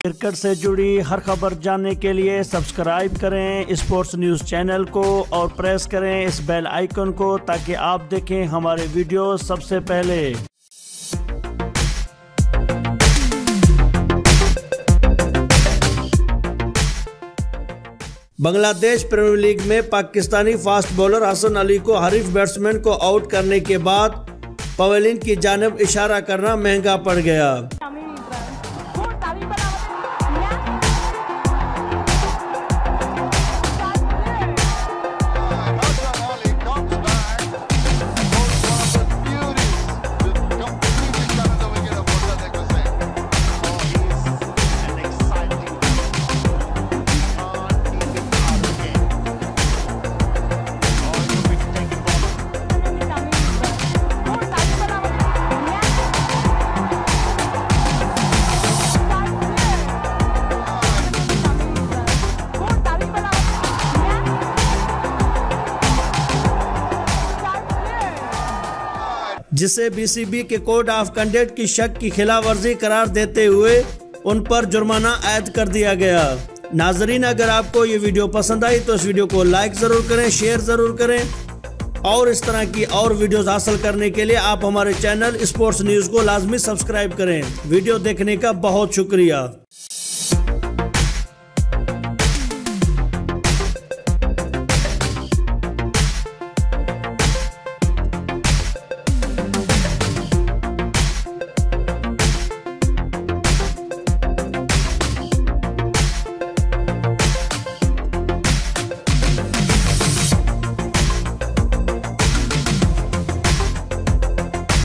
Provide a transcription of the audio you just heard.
Cricket से जुड़ी हर खबर जानने के लिए सब्सक्राइब करें स्पोर्ट्स न्यूज़ चैनल को और प्रेस करें इस बेल आइकन को ताकि आप देखें हमारे वीडियो सबसे पहले। बांग्लादेश प्रीमियर लीग में पाकिस्तानी फास्ट बॉलर हसन अली को हरीफ बैट्समैन को आउट करने के बाद पवेलियन की जानिब इशारा करना महंगा पड़ गया। जिसे बीसीबी के कोड ऑफ कंडक्ट की शक की खिलाफवर्जी करार देते हुए उन पर जुर्माना आयद कर दिया गया। नाजरीन, अगर आपको ये वीडियो पसंद आई तो इस वीडियो को लाइक ज़रूर करें, शेयर ज़रूर करें और इस तरह की और वीडियोस हासिल करने के लिए आप हमारे चैनल स्पोर्ट्स न्यूज़ को लाजमी सब्सक्राइब करें। वीडियो देखने का बहुत शुक्रिया।